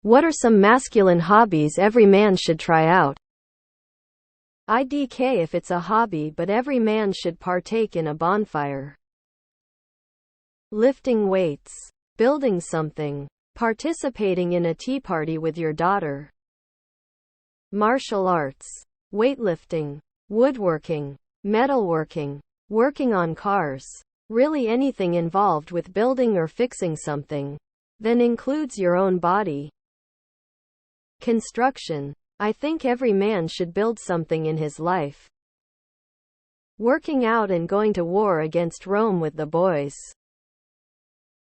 What are some masculine hobbies every man should try out? IDK if it's a hobby, but every man should partake in a bonfire. Lifting weights. Building something. Participating in a tea party with your daughter. Martial arts. Weightlifting. Woodworking. Metalworking. Working on cars. Really anything involved with building or fixing something. Then includes your own body. Construction. I think every man should build something in his life. Working out and going to war against Rome with the boys.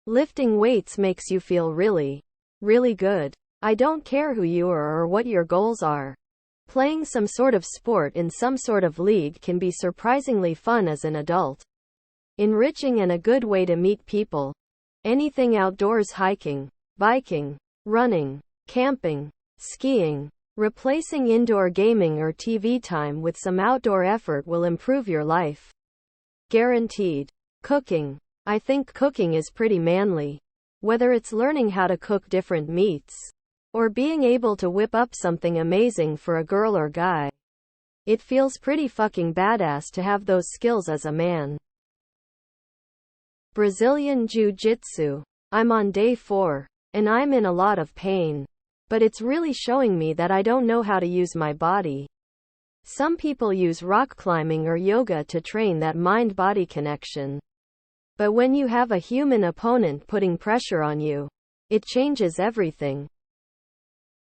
Lifting weights makes you feel really, really good. I don't care who you are or what your goals are. Playing some sort of sport in some sort of league can be surprisingly fun as an adult. Enriching and a good way to meet people. Anything outdoors, hiking, biking, running, camping, skiing. Replacing indoor gaming or TV time with some outdoor effort will improve your life. Guaranteed. Cooking. I think cooking is pretty manly. Whether it's learning how to cook different meats, or being able to whip up something amazing for a girl or guy. It feels pretty fucking badass to have those skills as a man. Brazilian Jiu-Jitsu. I'm on day 4, and I'm in a lot of pain. But it's really showing me that I don't know how to use my body. Some people use rock climbing or yoga to train that mind-body connection. But when you have a human opponent putting pressure on you, it changes everything.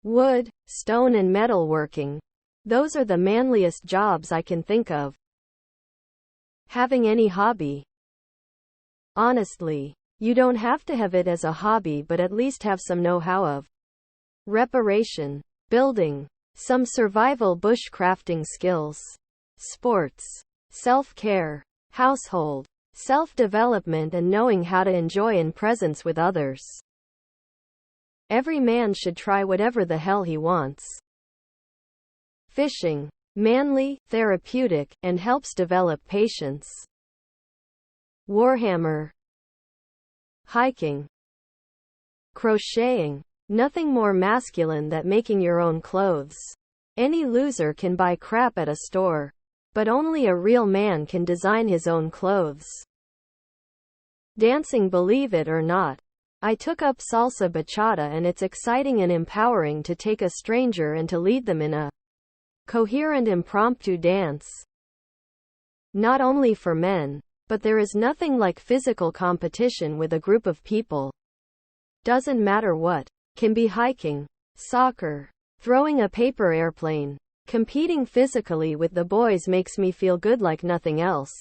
Wood, stone and metal working. Those are the manliest jobs I can think of. Having any hobby. Honestly, you don't have to have it as a hobby, but at least have some know-how of reparation, building, some survival bushcrafting skills, sports, self-care, household, self-development and knowing how to enjoy in presence with others. Every man should try whatever the hell he wants. Fishing. Manly, therapeutic, and helps develop patience. Warhammer. Hiking. Crocheting. Nothing more masculine than making your own clothes. Any loser can buy crap at a store. But only a real man can design his own clothes. Dancing. Believe it or not, I took up salsa bachata and it's exciting and empowering to take a stranger and to lead them in a coherent impromptu dance. Not only for men, but there is nothing like physical competition with a group of people. Doesn't matter what. Can be hiking, soccer, throwing a paper airplane. Competing physically with the boys makes me feel good like nothing else.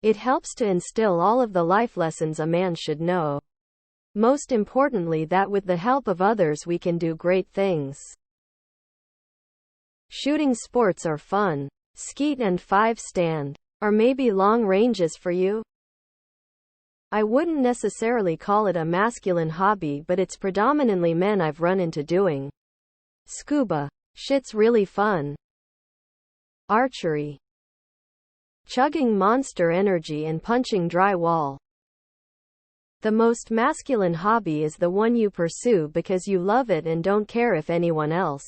It helps to instill all of the life lessons a man should know. Most importantly, that with the help of others we can do great things. Shooting sports are fun. Skeet and 5-stand. Or maybe long ranges for you? I wouldn't necessarily call it a masculine hobby, but it's predominantly men I've run into doing. Scuba. Shit's really fun. Archery. Chugging Monster Energy and punching dry wall. The most masculine hobby is the one you pursue because you love it and don't care if anyone else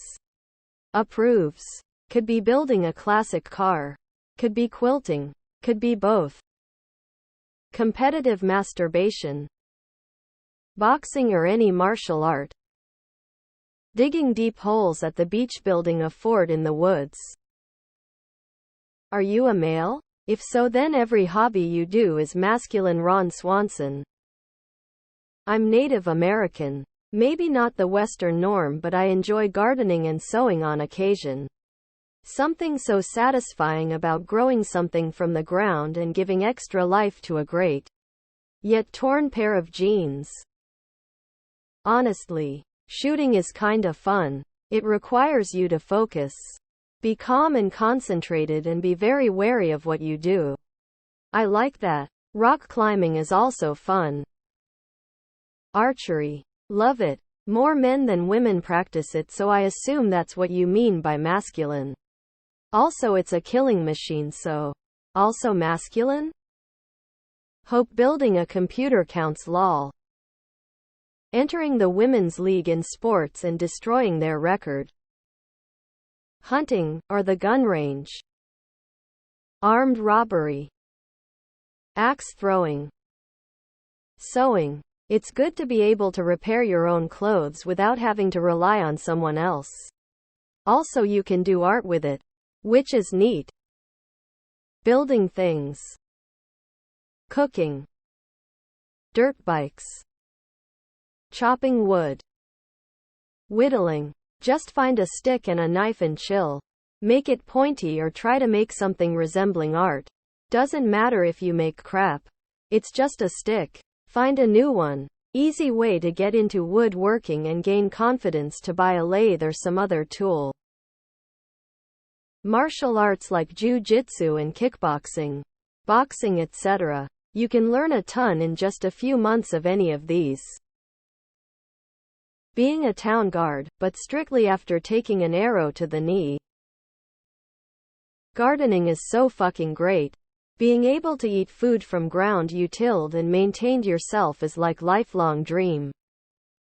approves. Could be building a classic car. Could be quilting. Could be both. Competitive masturbation. Boxing or any martial art. Digging deep holes at the beach, building a fort in the woods. Are you a male? If so, then every hobby you do is masculine. Ron Swanson. I'm Native American. Maybe not the Western norm, but I enjoy gardening and sewing on occasion. Something so satisfying about growing something from the ground and giving extra life to a great, yet torn pair of jeans. Honestly, shooting is kinda fun. It requires you to focus. Be calm and concentrated and be very wary of what you do. I like that. Rock climbing is also fun. Archery. Love it. More men than women practice it, so I assume that's what you mean by masculine. Also, it's a killing machine, so also masculine? Hope building a computer counts. Lol. entering the women's league in sports and destroying their record. Hunting, or the gun range. Armed robbery. Axe throwing. Sewing. It's good to be able to repair your own clothes without having to rely on someone else. Also, you can do art with it, which is neat. Building things. Cooking. Dirt bikes. Chopping wood. Whittling. Just find a stick and a knife and chill. Make it pointy or try to make something resembling art. Doesn't matter if you make crap. It's just a stick. Find a new one. Easy way to get into woodworking and gain confidence to buy a lathe or some other tool. Martial arts like jiu-jitsu and kickboxing, boxing, etc. You can learn a ton in just a few months of any of these. Being a town guard, but strictly after taking an arrow to the knee. Gardening is so fucking great. Being able to eat food from ground you tilled and maintained yourself is like lifelong dream.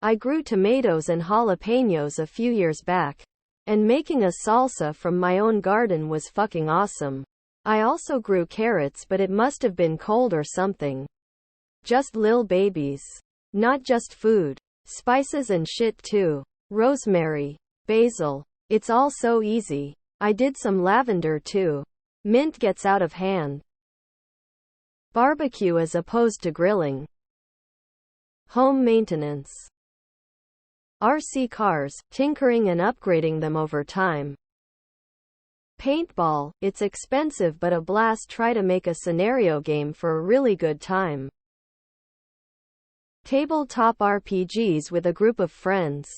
I grew tomatoes and jalapenos a few years back, and making a salsa from my own garden was fucking awesome. I also grew carrots, but it must have been cold or something. Just lil babies. Not just food. Spices and shit too. Rosemary. Basil. It's all so easy. I did some lavender too. Mint gets out of hand. Barbecue as opposed to grilling. Home maintenance. RC cars, tinkering and upgrading them over time. Paintball, it's expensive but a blast. Try to make a scenario game for a really good time. Tabletop RPGs with a group of friends.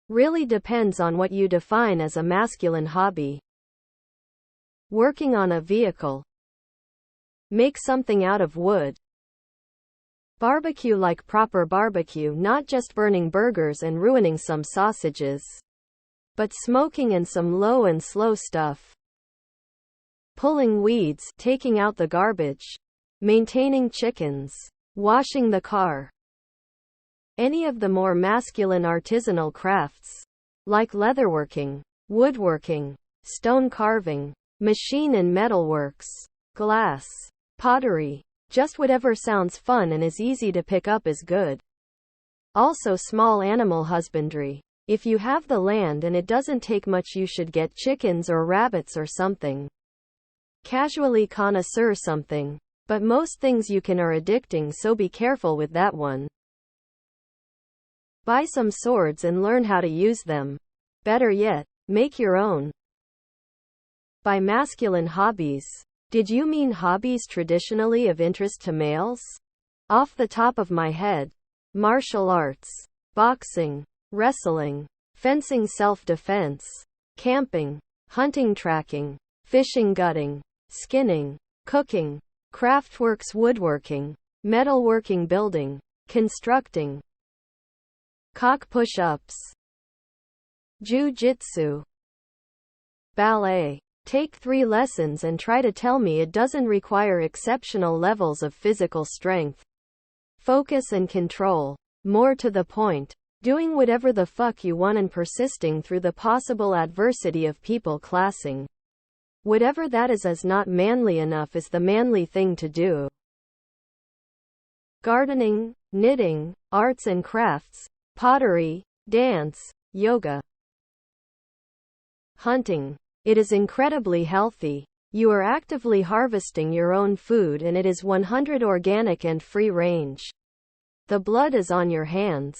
Really depends on what you define as a masculine hobby. Working on a vehicle. Make something out of wood. Barbecue like proper barbecue, not just burning burgers and ruining some sausages, but smoking and some low and slow stuff. Pulling weeds, taking out the garbage. Maintaining chickens. Washing the car. Any of the more masculine artisanal crafts, like leatherworking, woodworking, stone carving, machine and metalworks, glass, pottery. Just whatever sounds fun and is easy to pick up is good. Also small animal husbandry. If you have the land and it doesn't take much, you should get chickens or rabbits or something. Casually connoisseur something. But most things you can are addicting, so be careful with that one. Buy some swords and learn how to use them. Better yet, make your own. By masculine hobbies, did you mean hobbies traditionally of interest to males? Off the top of my head, martial arts, boxing, wrestling, fencing, self-defense, camping, hunting, tracking, fishing, gutting, skinning, cooking, craftworks, woodworking, metalworking, building, constructing, cock push-ups, jiu-jitsu, ballet. Take 3 lessons and try to tell me it doesn't require exceptional levels of physical strength, focus and control. More to the point, doing whatever the fuck you want and persisting through the possible adversity of people classing whatever that is as not manly enough is the manly thing to do. Gardening, knitting, arts and crafts, pottery, dance, yoga. Hunting. It is incredibly healthy. You are actively harvesting your own food and it is 100% organic and free range. The blood is on your hands.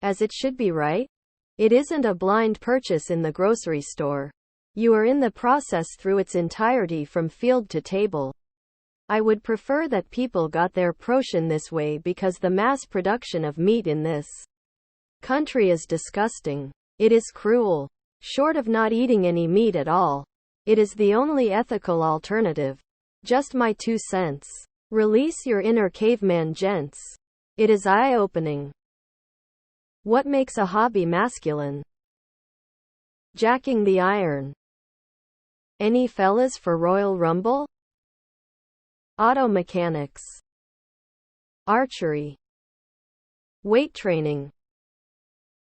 As it should be, right? It isn't a blind purchase in the grocery store. You are in the process through its entirety from field to table. I would prefer that people got their portion this way because the mass production of meat in this country is disgusting. It is cruel. Short of not eating any meat at all, it is the only ethical alternative. Just my 2 cents. Release your inner caveman, gents. It is eye-opening. What makes a hobby masculine? Jacking the iron. Any fellas for Royal Rumble? Auto mechanics. Archery. Weight training.